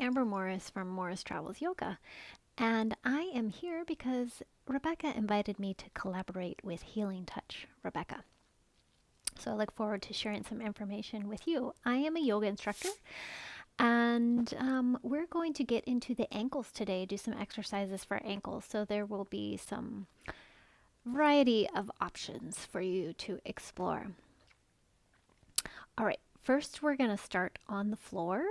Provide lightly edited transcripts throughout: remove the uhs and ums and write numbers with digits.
Amber Morris from Morris Travels Yoga, and I am here because Rebecca invited me to collaborate with Healing Touch Rebecca. So I look forward to sharing some information with you. I am a yoga instructor, and we're going to get into the ankles today, do some exercises for ankles. So there will be some variety of options for you to explore. All right, first we're going to start on the floor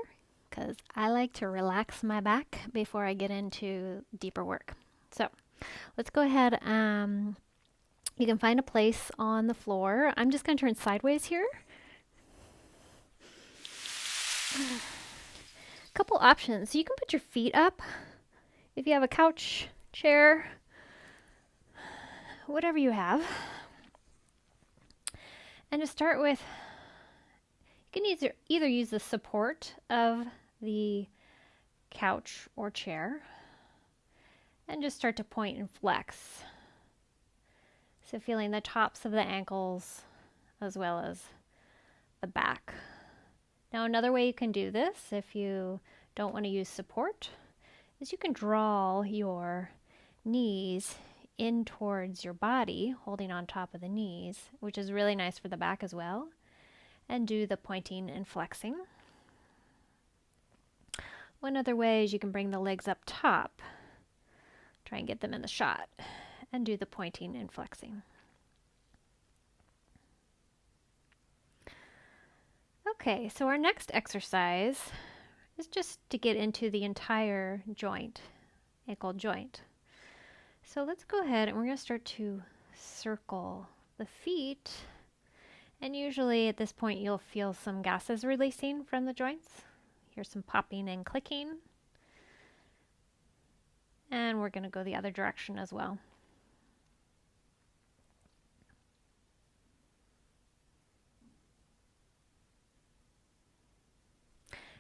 because I like to relax my back before I get into deeper work. So let's go ahead. You can find a place on the floor. I'm just going to turn sideways here. A couple options. So you can put your feet up if you have a couch, chair, whatever you have. And to start with, you can either use the support of the couch or chair and just start to point and flex. So feeling the tops of the ankles as well as the back. Now another way you can do this if you don't want to use support is you can draw your knees in towards your body, holding on top of the knees, which is really nice for the back as well, and do the pointing and flexing. One other way is you can bring the legs up top, try and get them in the shot, and do the pointing and flexing. Okay, so our next exercise is just to get into the entire joint, ankle joint. So let's go ahead and we're going to start to circle the feet. And usually at this point you'll feel some gases releasing from the joints. Here's some popping and clicking. And we're going to go the other direction as well.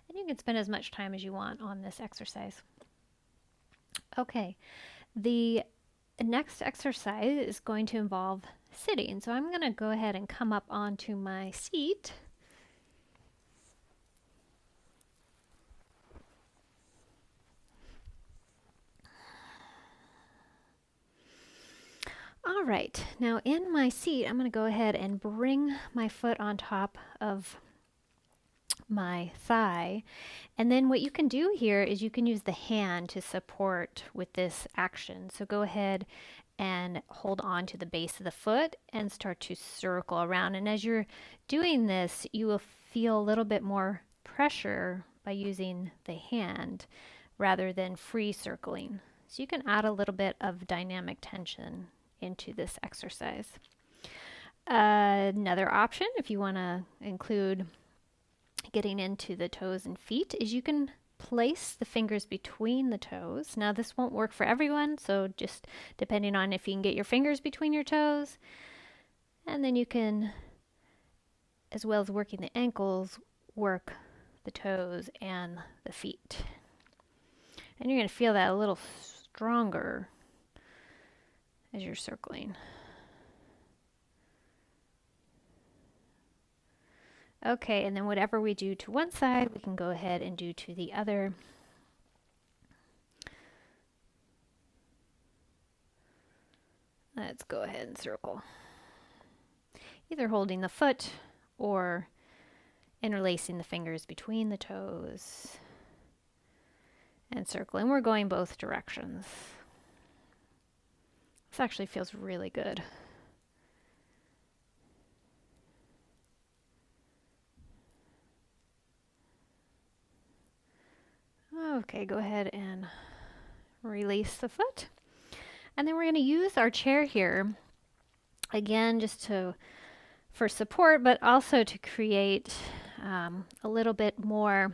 And you can spend as much time as you want on this exercise. Okay, the next exercise is going to involve sitting. So I'm going to go ahead and come up onto my seat. All right, now in my seat, I'm going to go ahead and bring my foot on top of my thigh. And then what you can do here is you can use the hand to support with this action. So go ahead and hold on to the base of the foot and start to circle around. And as you're doing this, you will feel a little bit more pressure by using the hand rather than free circling. So you can add a little bit of dynamic tension into this exercise. Another option, if you want to include getting into the toes and feet, is you can place the fingers between the toes. Now this won't work for everyone, so just depending on if you can get your fingers between your toes. And then you can, as well as working the ankles, work the toes and the feet. And you're going to feel that a little stronger as you're circling. Okay, and then whatever we do to one side, we can go ahead and do to the other. Let's go ahead and circle. Either holding the foot or interlacing the fingers between the toes and circling. We're going both directions. This actually feels really good. Okay, go ahead and release the foot. And then we're going to use our chair here, again, just for support, but also to create a little bit more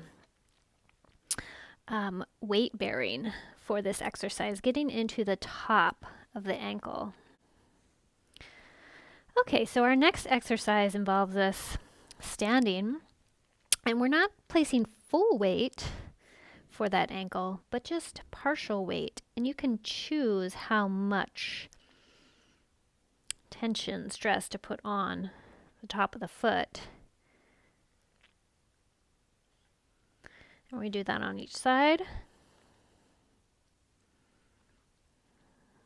weight bearing for this exercise, getting into the top of the ankle. Okay, so our next exercise involves us standing, and we're not placing full weight for that ankle, but just partial weight. And you can choose how much tension, stress to put on the top of the foot. And we do that on each side.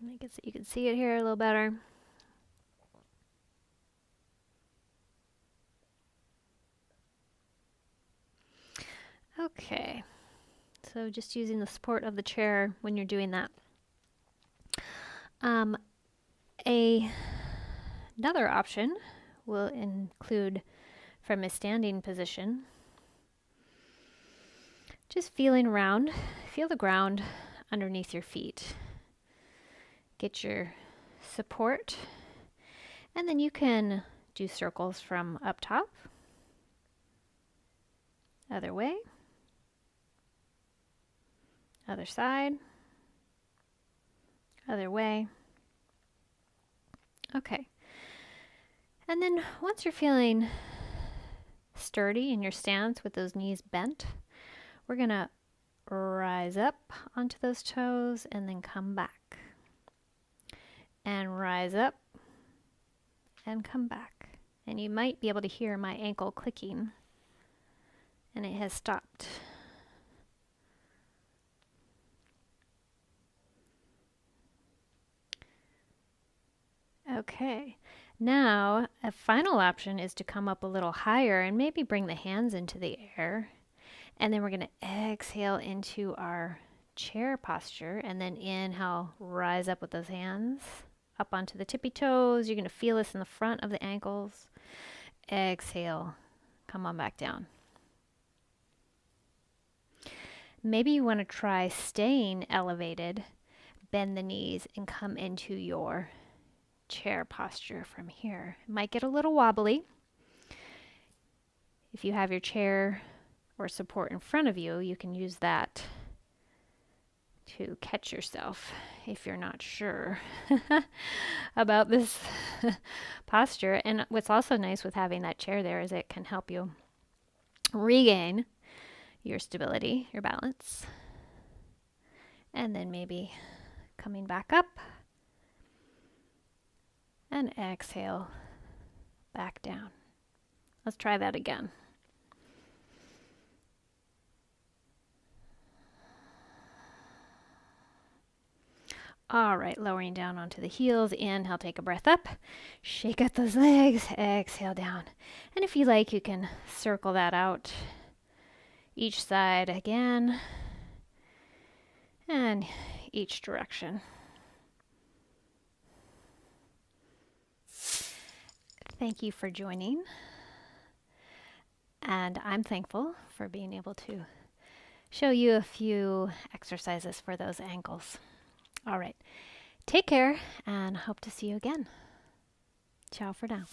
Make it so you can see it here a little better. Okay, so just using the support of the chair when you're doing that. Another option will include from a standing position, just feeling around, feel the ground underneath your feet. Get your support, and then you can do circles from up top, other way, other side, other way. Okay. And then once you're feeling sturdy in your stance with those knees bent, we're going to rise up onto those toes and then come back. And rise up and come back. And you might be able to hear my ankle clicking, and it has stopped. Okay, now a final option is to come up a little higher and maybe bring the hands into the air. And then we're going to exhale into our chair posture, and then inhale, rise up with those hands up onto the tippy toes. You're going to feel this in the front of the ankles. Exhale, come on back down. Maybe you want to try staying elevated, bend the knees, and come into your chair posture from here. It might get a little wobbly. If you have your chair or support in front of you, you can use that to catch yourself if you're not sure about this posture. And what's also nice with having that chair there is it can help you regain your stability, your balance, and then maybe coming back up and exhale back down. Let's try that again. All right, lowering down onto the heels. Inhale, take a breath up. Shake out those legs. Exhale down. And if you like, you can circle that out each side again and each direction. Thank you for joining. And I'm thankful for being able to show you a few exercises for those ankles. All right. Take care and hope to see you again. Ciao for now.